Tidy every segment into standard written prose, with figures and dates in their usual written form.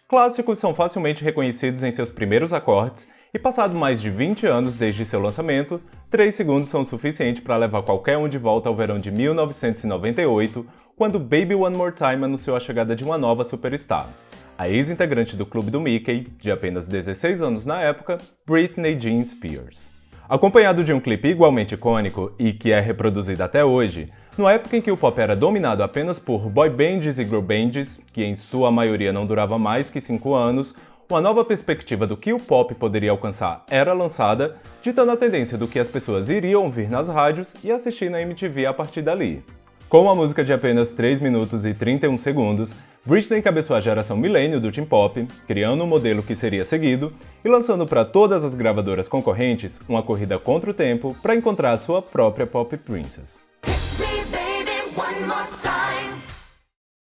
Clássicos são facilmente reconhecidos em seus primeiros acordes e, passado mais de 20 anos desde seu lançamento, 3 segundos são o suficiente para levar qualquer um de volta ao verão de 1998, quando Baby One More Time anunciou a chegada de uma nova superstar, a ex-integrante do Clube do Mickey, de apenas 16 anos na época, Britney Jean Spears. Acompanhado de um clipe igualmente icônico e que é reproduzido até hoje, numa época em que o pop era dominado apenas por boy bands e girl bands, que em sua maioria não durava mais que 5 anos, uma nova perspectiva do que o pop poderia alcançar era lançada, ditando a tendência do que as pessoas iriam ouvir nas rádios e assistir na MTV a partir dali. Com uma música de apenas 3 minutos e 31 segundos, Britney encabeçou a geração milênio do teen pop, criando um modelo que seria seguido e lançando para todas as gravadoras concorrentes uma corrida contra o tempo para encontrar a sua própria pop princess.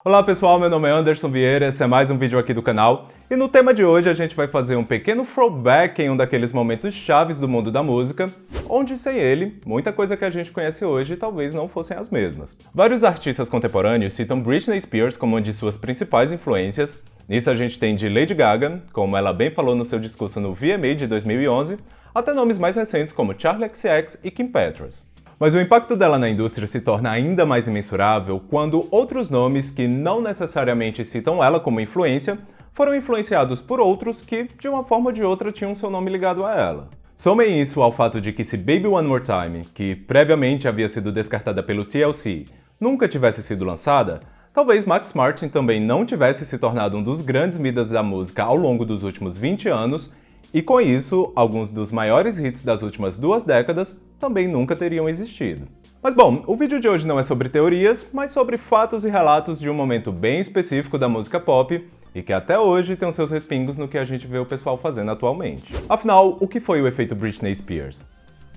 Olá pessoal, meu nome é Anderson Vieira, esse é mais um vídeo aqui do canal e no tema de hoje a gente vai fazer um pequeno throwback em um daqueles momentos chaves do mundo da música, onde sem ele, muita coisa que a gente conhece hoje talvez não fossem as mesmas. Vários artistas contemporâneos citam Britney Spears como uma de suas principais influências. Nisso a gente tem de Lady Gaga, como ela bem falou no seu discurso no VMA de 2011, até nomes mais recentes como Charli XCX e Kim Petras. Mas o impacto dela na indústria se torna ainda mais imensurável quando outros nomes que não necessariamente citam ela como influência foram influenciados por outros que, de uma forma ou de outra, tinham seu nome ligado a ela. Somem isso ao fato de que se Baby One More Time, que previamente havia sido descartada pelo TLC, nunca tivesse sido lançada, talvez Max Martin também não tivesse se tornado um dos grandes midas da música ao longo dos últimos 20 anos, e com isso, alguns dos maiores hits das últimas 2 décadas também nunca teriam existido. Mas bom, o vídeo de hoje não é sobre teorias, mas sobre fatos e relatos de um momento bem específico da música pop e que até hoje tem os seus respingos no que a gente vê o pessoal fazendo atualmente. Afinal, o que foi o efeito Britney Spears?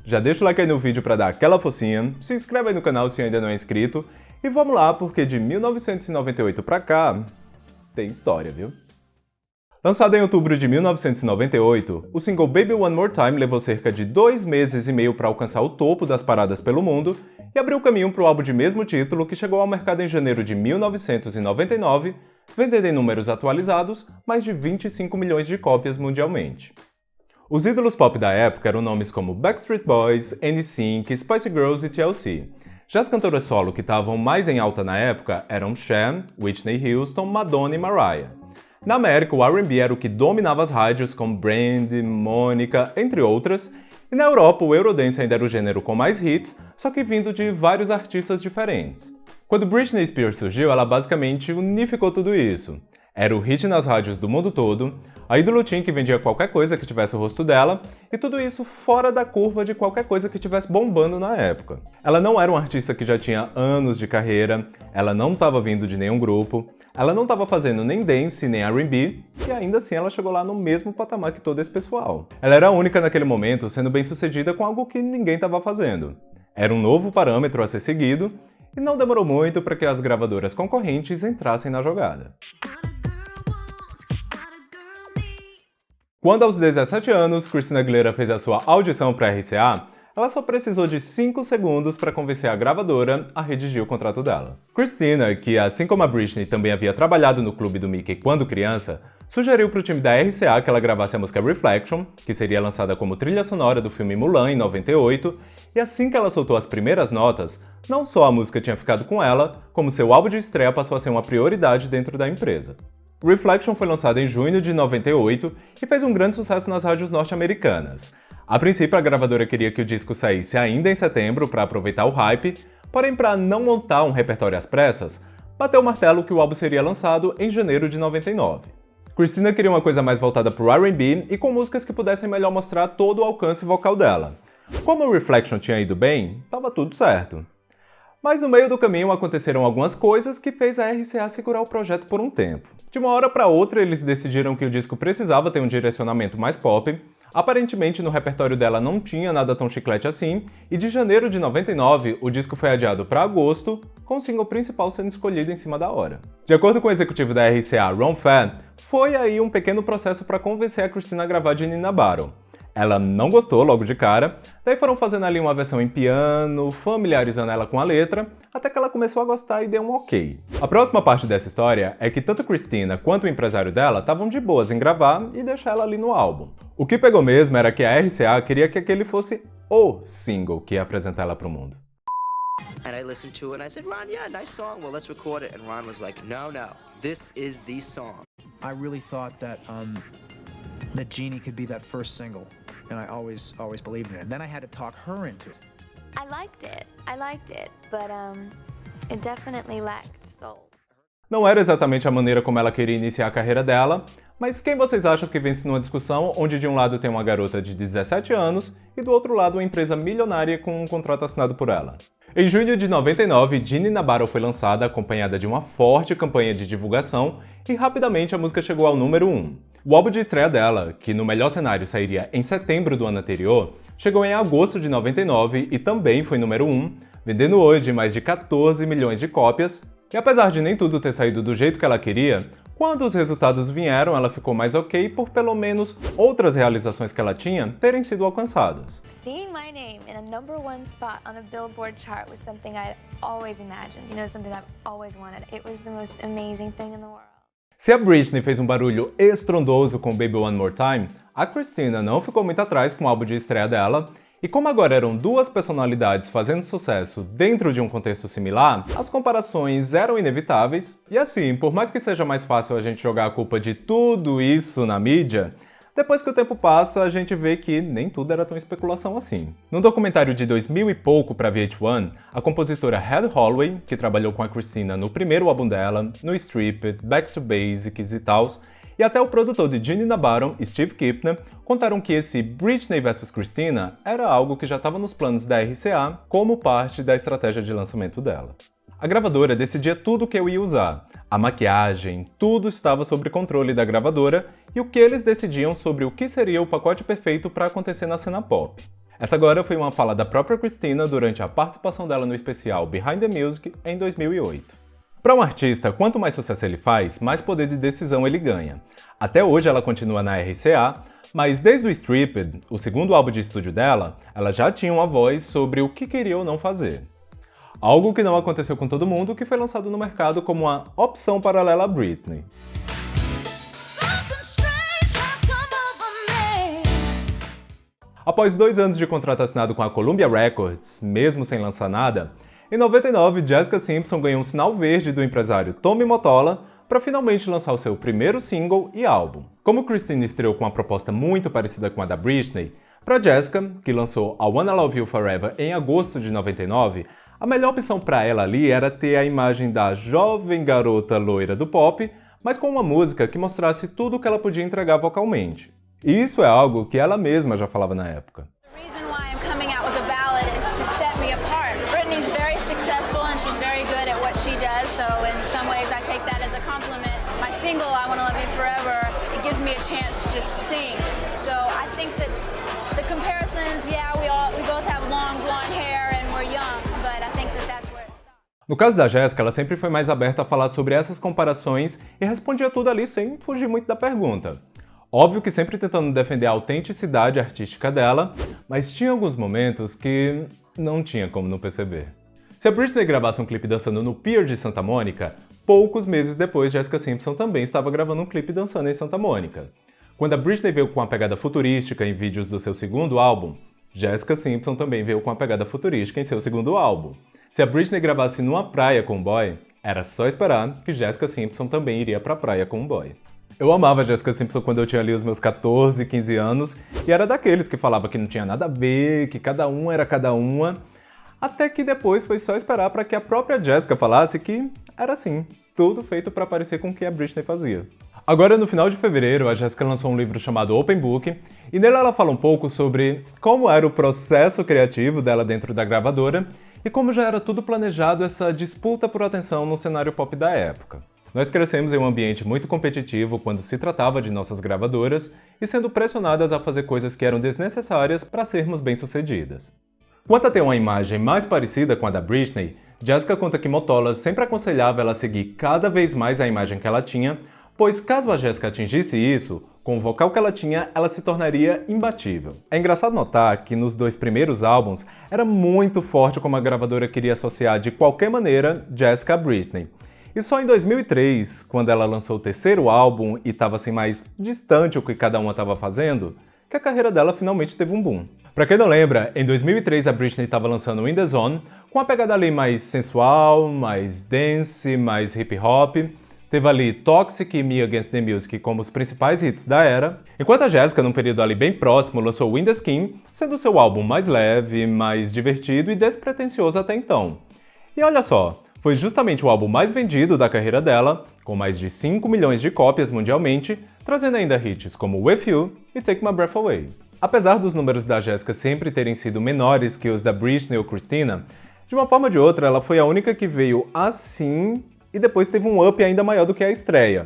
Já deixa o like aí no vídeo para dar aquela focinha, se inscreve aí no canal se ainda não é inscrito e vamos lá porque de 1998 pra cá, tem história, viu? Lançado em outubro de 1998, o single Baby One More Time levou cerca de 2 meses e meio para alcançar o topo das paradas pelo mundo e abriu caminho para o álbum de mesmo título que chegou ao mercado em janeiro de 1999, vendendo em números atualizados mais de 25 milhões de cópias mundialmente. Os ídolos pop da época eram nomes como Backstreet Boys, NSYNC, Spice Girls e TLC. Já as cantoras solo que estavam mais em alta na época eram Cher, Whitney Houston, Madonna e Mariah. Na América, o R&B era o que dominava as rádios, como Brandy, Monica, entre outras, e na Europa, o Eurodance ainda era o gênero com mais hits, só que vindo de vários artistas diferentes. Quando Britney Spears surgiu, ela basicamente unificou tudo isso. Era o hit nas rádios do mundo todo, a ídolo teen que vendia qualquer coisa que tivesse o rosto dela, e tudo isso fora da curva de qualquer coisa que estivesse bombando na época. Ela não era uma artista que já tinha anos de carreira, ela não estava vindo de nenhum grupo, ela não estava fazendo nem dance, nem R&B, e ainda assim ela chegou lá no mesmo patamar que todo esse pessoal. Ela era a única naquele momento sendo bem sucedida com algo que ninguém estava fazendo. Era um novo parâmetro a ser seguido, e não demorou muito para que as gravadoras concorrentes entrassem na jogada. Quando aos 17 anos, Christina Aguilera fez a sua audição para a RCA, ela só precisou de 5 segundos para convencer a gravadora a redigir o contrato dela. Christina, que assim como a Britney também havia trabalhado no Clube do Mickey quando criança, sugeriu para o time da RCA que ela gravasse a música Reflection, que seria lançada como trilha sonora do filme Mulan em 98, e assim que ela soltou as primeiras notas, não só a música tinha ficado com ela, como seu álbum de estreia passou a ser uma prioridade dentro da empresa. Reflection foi lançado em junho de 98 e fez um grande sucesso nas rádios norte-americanas. A princípio, a gravadora queria que o disco saísse ainda em setembro para aproveitar o hype, porém, para não montar um repertório às pressas, bateu o martelo que o álbum seria lançado em janeiro de 99. Christina queria uma coisa mais voltada para o R&B e com músicas que pudessem melhor mostrar todo o alcance vocal dela. Como o Reflection tinha ido bem, estava tudo certo. Mas no meio do caminho aconteceram algumas coisas que fez a RCA segurar o projeto por um tempo. De uma hora para outra, eles decidiram que o disco precisava ter um direcionamento mais pop. Aparentemente, no repertório dela não tinha nada tão chiclete assim, e de janeiro de 99, o disco foi adiado para agosto, com o single principal sendo escolhido em cima da hora. De acordo com o executivo da RCA, Ron Phan, foi aí um pequeno processo para convencer a Christina a gravar de Nina Battle. Ela não gostou logo de cara, daí foram fazendo ali uma versão em piano, familiarizando ela com a letra, até que ela começou a gostar e deu um ok. A próxima parte dessa história é que tanto Christina quanto o empresário dela estavam de boas em gravar e deixar ela ali no álbum. O que pegou mesmo era que a RCA queria que aquele fosse o single que ia apresentar ela pro mundo. And I listened to it and I said, Ron, yeah, nice song. Well, let's record it. And Ron was like, no, this is the song. I really thought that that Genie could be that first single, and I always believed in it. And then I had to talk her into it. I liked it, but it definitely lacked soul. Não era exatamente a maneira como ela queria iniciar a carreira dela, mas quem vocês acham que vence numa discussão onde de um lado tem uma garota de 17 anos e do outro lado uma empresa milionária com um contrato assinado por ela? Em junho de 99, Ginny na Battle foi lançada acompanhada de uma forte campanha de divulgação e rapidamente a música chegou ao número 1. O álbum de estreia dela, que no melhor cenário sairia em setembro do ano anterior, chegou em agosto de 99 e também foi número 1, vendendo hoje mais de 14 milhões de cópias. E apesar de nem tudo ter saído do jeito que ela queria, quando os resultados vieram, ela ficou mais ok por pelo menos outras realizações que ela tinha terem sido alcançadas. Seeing my name in a #1 spot on a Billboard chart was something I'd always imagined, something I've always wanted. It was the most amazing thing in the world. Se a Britney fez um barulho estrondoso com Baby One More Time, a Christina não ficou muito atrás com o álbum de estreia dela, e como agora eram duas personalidades fazendo sucesso dentro de um contexto similar, as comparações eram inevitáveis, e assim, por mais que seja mais fácil a gente jogar a culpa de tudo isso na mídia, depois que o tempo passa, a gente vê que nem tudo era tão especulação assim. Num documentário de 2000 e pouco para VH1, a compositora Heather Holloway, que trabalhou com a Christina no primeiro álbum dela, no Stripped, Back to Basics e tals, e até o produtor de Ginny na Battle, Steve Kipner, contaram que esse Britney vs Christina era algo que já estava nos planos da RCA como parte da estratégia de lançamento dela. A gravadora decidia tudo o que eu ia usar. A maquiagem, tudo estava sob controle da gravadora e o que eles decidiam sobre o que seria o pacote perfeito para acontecer na cena pop. Essa agora foi uma fala da própria Christina durante a participação dela no especial Behind the Music em 2008. Para um artista, quanto mais sucesso ele faz, mais poder de decisão ele ganha. Até hoje ela continua na RCA, mas desde o Stripped, o segundo álbum de estúdio dela, ela já tinha uma voz sobre o que queria ou não fazer. Algo que não aconteceu com todo mundo, que foi lançado no mercado como uma opção paralela a Britney. Após 2 anos de contrato assinado com a Columbia Records, mesmo sem lançar nada, em 99, Jessica Simpson ganhou um sinal verde do empresário Tommy Mottola para finalmente lançar o seu primeiro single e álbum. Como Christina estreou com uma proposta muito parecida com a da Britney, para Jessica, que lançou I Wanna Love You Forever em agosto de 99, a melhor opção para ela ali era ter a imagem da jovem garota loira do pop, mas com uma música que mostrasse tudo o que ela podia entregar vocalmente. E isso é algo que ela mesma já falava na época. So in some ways I take that as a compliment. My single, I Wanna Love You Forever, it gives me a chance to just sing. So I think that the comparisons, yeah, we both have long blonde hair and we're young, but I think that that's where it stops. No caso da Jessica, ela sempre foi mais aberta a falar sobre essas comparações e respondia tudo ali sem fugir muito da pergunta. Óbvio que sempre tentando defender a autenticidade artística dela, mas tinha alguns momentos que não tinha como não perceber. Se a Britney gravasse um clipe dançando no Pier de Santa Mônica, poucos meses depois Jessica Simpson também estava gravando um clipe dançando em Santa Mônica. Quando a Britney veio com uma pegada futurística em vídeos do seu segundo álbum, Jessica Simpson também veio com uma pegada futurística em seu segundo álbum. Se a Britney gravasse numa praia com um boy, era só esperar que Jessica Simpson também iria pra praia com um boy. Eu amava Jessica Simpson quando eu tinha ali os meus 14, 15 anos, e era daqueles que falava que não tinha nada a ver, que cada um era cada uma, até que depois foi só esperar para que a própria Jessica falasse que era assim, tudo feito para parecer com o que a Britney fazia. Agora, no final de fevereiro, a Jessica lançou um livro chamado Open Book, e nele ela fala um pouco sobre como era o processo criativo dela dentro da gravadora e como já era tudo planejado essa disputa por atenção no cenário pop da época. Nós crescemos em um ambiente muito competitivo quando se tratava de nossas gravadoras e sendo pressionadas a fazer coisas que eram desnecessárias para sermos bem-sucedidas. Quanto a ter uma imagem mais parecida com a da Britney, Jessica conta que Mottola sempre aconselhava ela a seguir cada vez mais a imagem que ela tinha, pois caso a Jessica atingisse isso, Com o vocal que ela tinha, ela se tornaria imbatível. É engraçado notar que nos 2 primeiros álbuns era muito forte como a gravadora queria associar de qualquer maneira Jessica a Britney. E só em 2003, quando ela lançou o 3º álbum e estava assim mais distante o que cada uma estava fazendo, que a carreira dela finalmente teve um boom. Pra quem não lembra, em 2003 a Britney estava lançando In The Zone, com uma pegada ali mais sensual, mais dance, mais hip hop. Teve ali Toxic e Me Against the Music como os principais hits da era, enquanto a Jessica, num período ali bem próximo, lançou Win the Skin, sendo seu álbum mais leve, mais divertido e despretensioso até então. E olha só, foi justamente o álbum mais vendido da carreira dela, com mais de 5 milhões de cópias mundialmente, trazendo ainda hits como With You e Take My Breath Away. Apesar dos números da Jessica sempre terem sido menores que os da Britney ou Christina, de uma forma ou de outra ela foi a única que veio assim e depois teve um up ainda maior do que a estreia.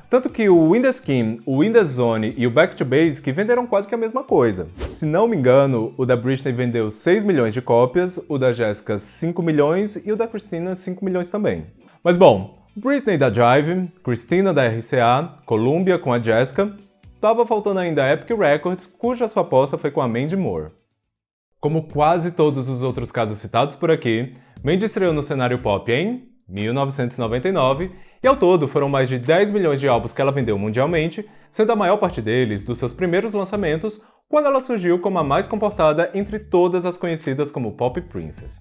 Tanto que o Win the Skin, o In The Zone e o Back to Basic venderam quase que a mesma coisa. Se não me engano, o da Britney vendeu 6 milhões de cópias, o da Jessica 5 milhões e o da Christina 5 milhões também. Mas bom, Britney da Jive, Christina da RCA, Columbia com a Jessica, tava faltando ainda a Epic Records, cuja sua aposta foi com a Mandy Moore. Como quase todos os outros casos citados por aqui, Mandy estreou no cenário pop em 1999, e ao todo foram mais de 10 milhões de álbuns que ela vendeu mundialmente, sendo a maior parte deles dos seus primeiros lançamentos, quando ela surgiu como a mais comportada entre todas as conhecidas como Pop Princess.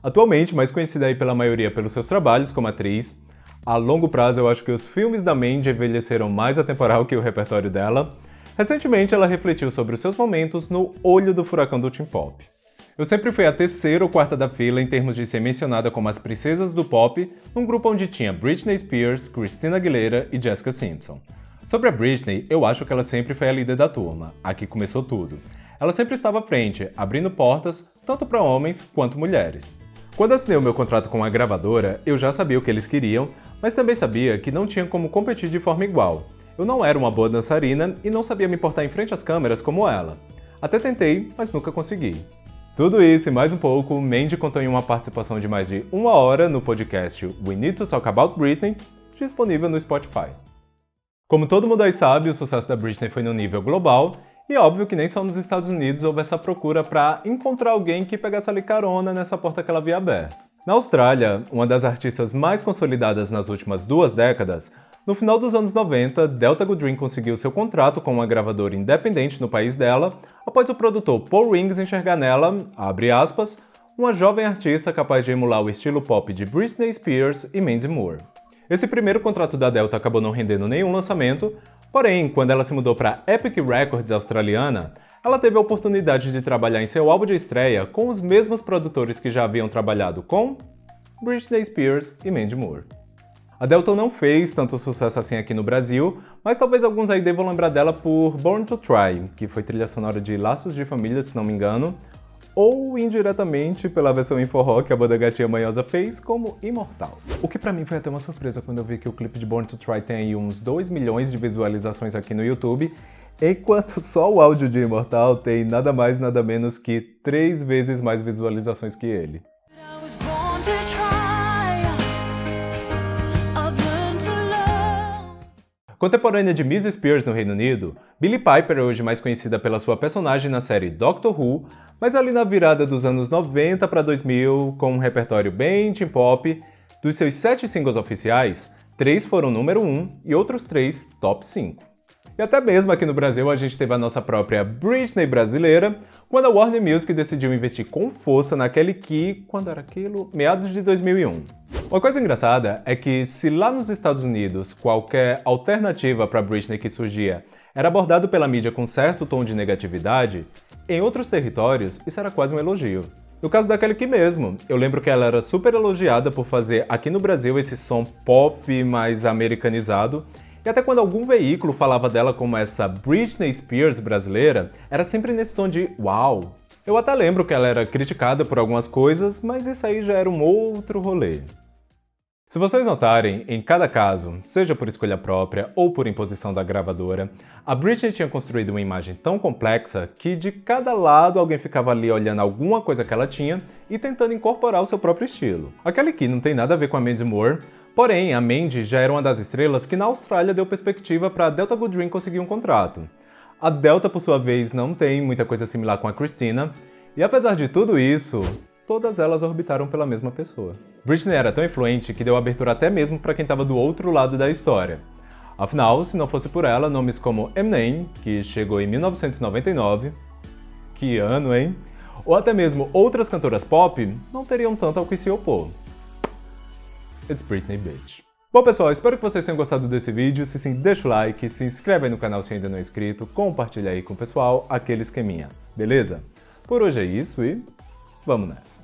Atualmente, mais conhecida aí pela maioria pelos seus trabalhos como atriz, a longo prazo eu acho que os filmes da Mandy envelheceram mais atemporal que o repertório dela. Recentemente ela refletiu sobre os seus momentos no olho do furacão do teen pop. Eu sempre fui a 3ª ou 4ª da fila em termos de ser mencionada como as princesas do pop, num grupo onde tinha Britney Spears, Christina Aguilera e Jessica Simpson. Sobre a Britney, eu acho que ela sempre foi a líder da turma, a que começou tudo. Ela sempre estava à frente, abrindo portas, tanto para homens quanto mulheres. Quando assinei o meu contrato com a gravadora, eu já sabia o que eles queriam, mas também sabia que não tinha como competir de forma igual. Eu não era uma boa dançarina e não sabia me portar em frente às câmeras como ela. Até tentei, mas nunca consegui. Tudo isso e mais um pouco, Mandy contou em uma participação de mais de 1 hora no podcast We Need to Talk About Britney, disponível no Spotify. Como todo mundo aí sabe, o sucesso da Britney foi no nível global, e óbvio que nem só nos Estados Unidos houve essa procura para encontrar alguém que pegasse ali carona nessa porta que ela havia aberto. Na Austrália, uma das artistas mais consolidadas nas últimas 2 décadas, no final dos anos 90, Delta Goodrem conseguiu seu contrato com uma gravadora independente no país dela, após o produtor Paul Rings enxergar nela, abre aspas, uma jovem artista capaz de emular o estilo pop de Britney Spears e Mandy Moore. Esse primeiro contrato da Delta acabou não rendendo nenhum lançamento, porém, quando ela se mudou para a Epic Records australiana, ela teve a oportunidade de trabalhar em seu álbum de estreia com os mesmos produtores que já haviam trabalhado com Britney Spears e Mandy Moore. A Delta não fez tanto sucesso assim aqui no Brasil, mas talvez alguns aí devam lembrar dela por Born to Try, que foi trilha sonora de Laços de Família, se não me engano, ou indiretamente pela versão em forró que a banda Gatinha Manhosa fez como Imortal. O que pra mim foi até uma surpresa quando eu vi que o clipe de Born to Try tem aí uns 2 milhões de visualizações aqui no YouTube, enquanto só o áudio de Imortal tem nada mais nada menos que 3 vezes mais visualizações que ele. Contemporânea de Miss Spears no Reino Unido, Billie Piper é hoje mais conhecida pela sua personagem na série Doctor Who, mas ali na virada dos anos 90 para 2000, com um repertório bem teen pop, dos seus 7 singles oficiais, 3 foram número 1 e outros 3 top 5. E até mesmo aqui no Brasil a gente teve a nossa própria Britney brasileira, quando a Warner Music decidiu investir com força naquele que, quando era aquilo, meados de 2001. Uma coisa engraçada é que se lá nos Estados Unidos qualquer alternativa para Britney que surgia era abordado pela mídia com certo tom de negatividade, em outros territórios isso era quase um elogio. No caso da Kelly Key mesmo, eu lembro que ela era super elogiada por fazer aqui no Brasil esse som pop mais americanizado, e até quando algum veículo falava dela como essa Britney Spears brasileira, era sempre nesse tom de uau. Eu até lembro que ela era criticada por algumas coisas, mas isso aí já era um outro rolê. Se vocês notarem, em cada caso, seja por escolha própria ou por imposição da gravadora, a Britney tinha construído uma imagem tão complexa que de cada lado alguém ficava ali olhando alguma coisa que ela tinha e tentando incorporar o seu próprio estilo. A Kelly Key não tem nada a ver com a Mandy Moore, Porém, a Mandy já era uma das estrelas que na Austrália deu perspectiva para a Delta Goodrem conseguir um contrato. A Delta, por sua vez, não tem muita coisa similar com a Christina, e apesar de tudo isso, todas elas orbitaram pela mesma pessoa. Britney era tão influente que deu abertura até mesmo para quem estava do outro lado da história. Afinal, se não fosse por ela, nomes como Eminem, que chegou em 1999, que ano, hein? Ou até mesmo outras cantoras pop, não teriam tanto ao que se opor. It's Britney, bitch. Bom, pessoal, espero que vocês tenham gostado desse vídeo. Se sim, deixa o like, se inscreve aí no canal se ainda não é inscrito, compartilha aí com o pessoal, aquele esqueminha, beleza? Por hoje é isso e vamos nessa.